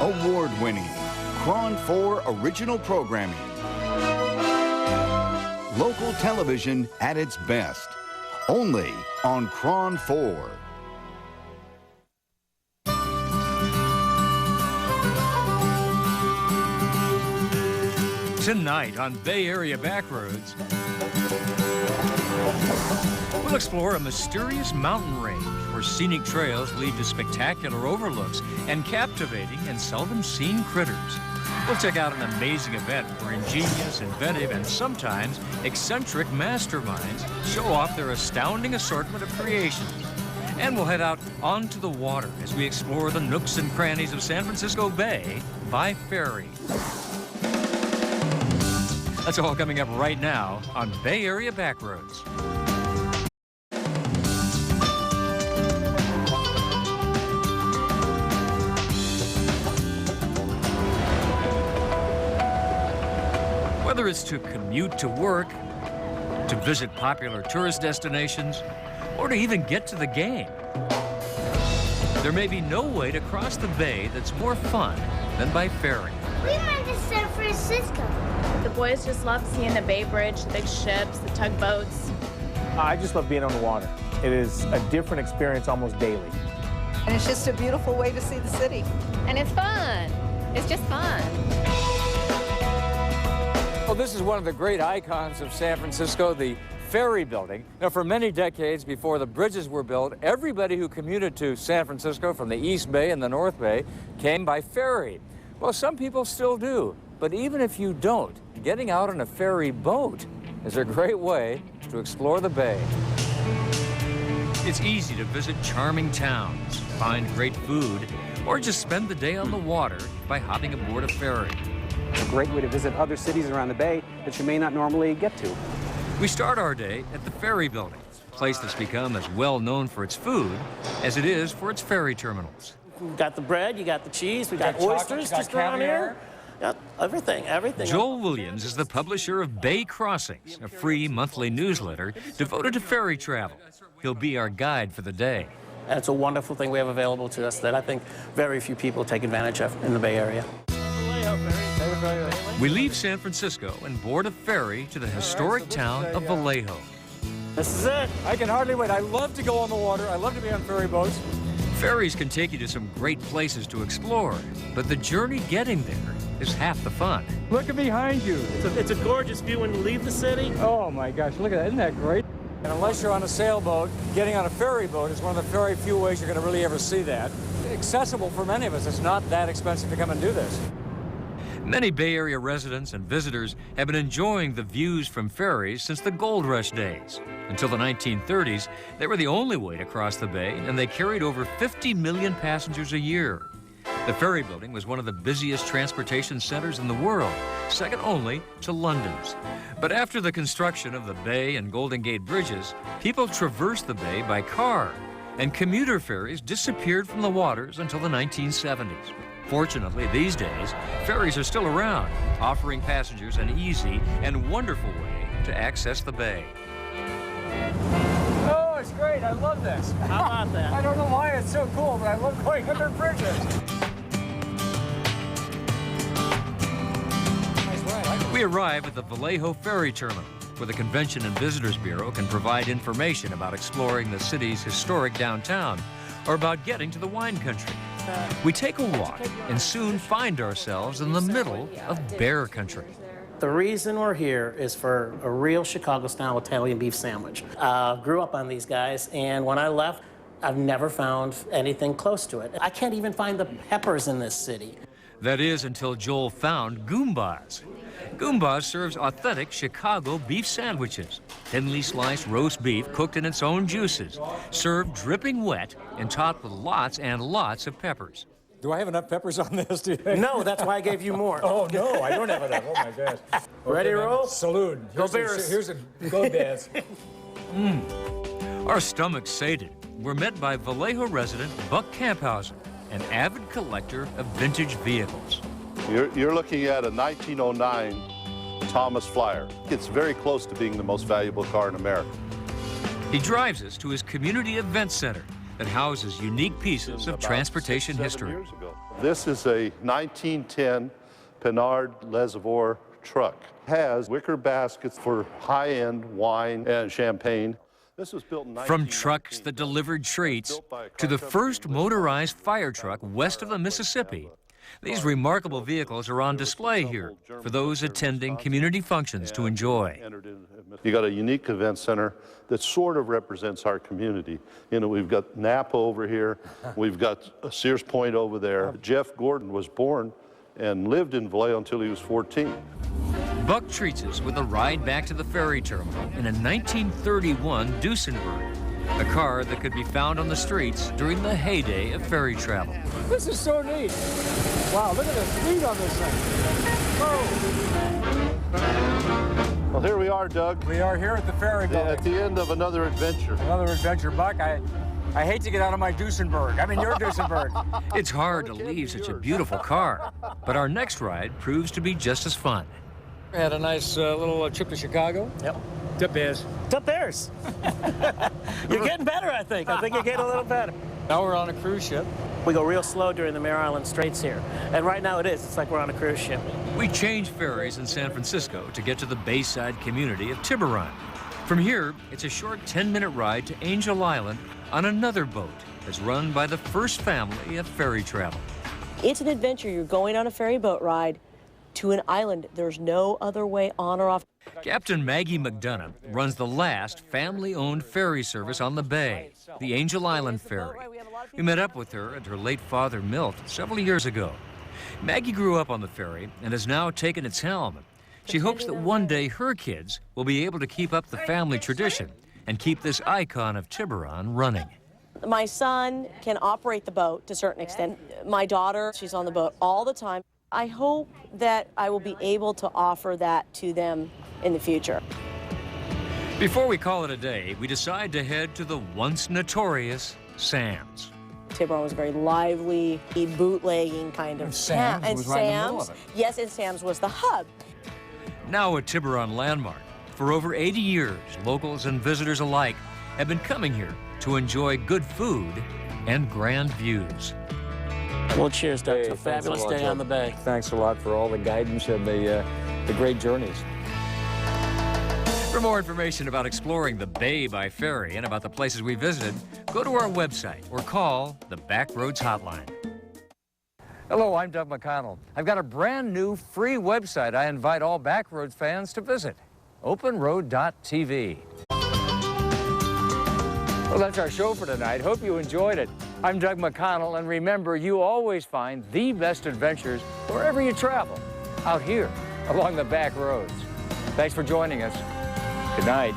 award-winning Cron 4 original programming. Local television at its best. Only on Cron 4. Tonight on Bay Area Backroads, we'll explore a mysterious mountain range where scenic trails lead to spectacular overlooks and captivating and seldom seen critters. We'll check out an amazing event where ingenious, inventive, and sometimes eccentric masterminds show off their astounding assortment of creations. And we'll head out onto the water as we explore the nooks and crannies of San Francisco Bay by ferry. That's all coming up right now on Bay Area Backroads. Whether it's to commute to work, to visit popular tourist destinations, or to even get to the game, there may be no way to cross the bay that's more fun than by ferry. We went to San Francisco. The boys just love seeing the Bay Bridge, the big ships, the tugboats. I just love being on the water. It is a different experience almost daily. And it's just a beautiful way to see the city. And it's fun. It's just fun. Well, this is one of the great icons of San Francisco, the ferry building. Now, for many decades before the bridges were built, everybody who commuted to San Francisco from the East Bay and the North Bay came by ferry. Well, some people still do, but even if you don't, getting out on a ferry boat is a great way to explore the bay. It's easy to visit charming towns, find great food, or just spend the day on the water by hopping aboard a ferry. It's a great way to visit other cities around the bay that you may not normally get to. We start our day at the ferry building, a place that's become as well known for its food as it is for its ferry terminals. You got the bread, you got the cheese, we got oysters just around here. Got everything. Joel Williams is the publisher of Bay Crossings, a free monthly newsletter devoted to ferry travel. He'll be our guide for the day. And it's a wonderful thing we have available to us that I think very few people take advantage of in the Bay Area. We leave San Francisco and board a ferry to the historic town of Vallejo. This is it. I can hardly wait. I love to go on the water. I love to be on ferry boats. Ferries can take you to some great places to explore, but the journey getting there is half the fun. Look at behind you. It's a gorgeous view when you leave the city. Oh my gosh, look at that. Isn't that great? And unless you're on a sailboat, getting on a ferry boat is one of the very few ways you're going to really ever see that. Accessible for many of us. It's not that expensive to come and do this. Many Bay Area residents and visitors have been enjoying the views from ferries since the gold rush days. Until the 1930s, they were the only way to cross the bay, and they carried over 50 million passengers a year. The ferry building was one of the busiest transportation centers in the world, second only to London's. But after the construction of the Bay and Golden Gate bridges, people traversed the bay by car, and commuter ferries disappeared from the waters until the 1970s. Fortunately, these days, ferries are still around, offering passengers an easy and wonderful way to access the bay. Oh, it's great. I love this. How about that? I don't know why it's so cool, but I love going under bridges. We arrive at the Vallejo Ferry Terminal, where the Convention and Visitors Bureau can provide information about exploring the city's historic downtown or about getting to the wine country. We take a walk and soon find ourselves in the middle of bear country. The reason we're here is for a real Chicago-style Italian beef sandwich. Grew up on these guys, and when I left, I've never found anything close to it. I can't even find the peppers in this city. That is until Joel found Goombas. Goombas serves authentic Chicago beef sandwiches. Thinly sliced roast beef cooked in its own juices, served dripping wet and topped with lots and lots of peppers. Do I have enough peppers on this, do you think? No, that's why I gave you more. Oh, no, I don't have enough. Oh, my gosh. Ready to roll? Salute. Go Bears. Here's a go dance. Our stomachs sated. We're met by Vallejo resident Buck Camphausen, an avid collector of vintage vehicles. You're looking at a 1909 Thomas Flyer. It's very close to being the most valuable car in America. He drives us to his community event center, that houses unique pieces of transportation history. This is a 1910 Pinard Reservoir truck. Has wicker baskets for high-end wine and champagne. This was built in From trucks that delivered treats to the first motorized fire truck west of the Mississippi, these remarkable vehicles are on display here for those attending community functions to enjoy. You got a unique event center that sort of represents our community. You know, we've got Napa over here, we've got Sears Point over there. Jeff Gordon was born and lived in Vallejo until he was 14. Buck treats us with a ride back to the ferry terminal in a 1931 Duesenberg, a car that could be found on the streets during the heyday of ferry travel. This is so neat. Wow, look at the speed on this thing. Whoa. Well, here we are, Doug. We are here at the ferry building. At the end of another adventure. Another adventure, Buck. I hate to get out of my Duesenberg. I mean, your Duesenberg. It's hard to leave such a beautiful car, but our next ride proves to be just as fun. We had a nice little trip to Chicago. Yep. To Bears. To Bears. You're getting better, I think. I think you're getting a little better. Now we're on a cruise ship. We go real slow during the Mare Island Straits here. And right now it is. It's like we're on a cruise ship. We change ferries in San Francisco to get to the bayside community of Tiburon. From here, it's a short 10-minute ride to Angel Island on another boat that's run by the first family of ferry travel. It's an adventure. You're going on a ferry boat ride to an island. There's no other way on or off. Captain Maggie McDonough runs the last family-owned ferry service on the bay, the Angel Island Ferry. We met up with her and her late father, Milt, several years ago. Maggie grew up on the ferry and has now taken its helm. She hopes that one day her kids will be able to keep up the family tradition and keep this icon of Tiburon running. My son can operate the boat to a certain extent. My daughter, she's on the boat all the time. I hope that I will be able to offer that to them in the future. Before we call it a day, we decide to head to the once notorious Sam's. Tiburon was a very lively, bootlegging kind of town. And Sam's was right in the middle of it. Yes, and Sam's was the hub. Now a Tiburon landmark, for over 80 years, locals and visitors alike have been coming here to enjoy good food and grand views. Well, cheers, Doug. It's a fabulous day on the bay. Thanks a lot for all the guidance and the great journeys. For more information about exploring the Bay by ferry and about the places we visited, go to our website or call the Backroads hotline. Hello, I'm Doug McConnell. I've got a brand new free website I invite all Backroads fans to visit, openroad.tv. Well, that's our show for tonight. Hope you enjoyed it. I'm Doug McConnell, and remember, you always find the best adventures wherever you travel, out here along the back roads. Thanks for joining us. Good night.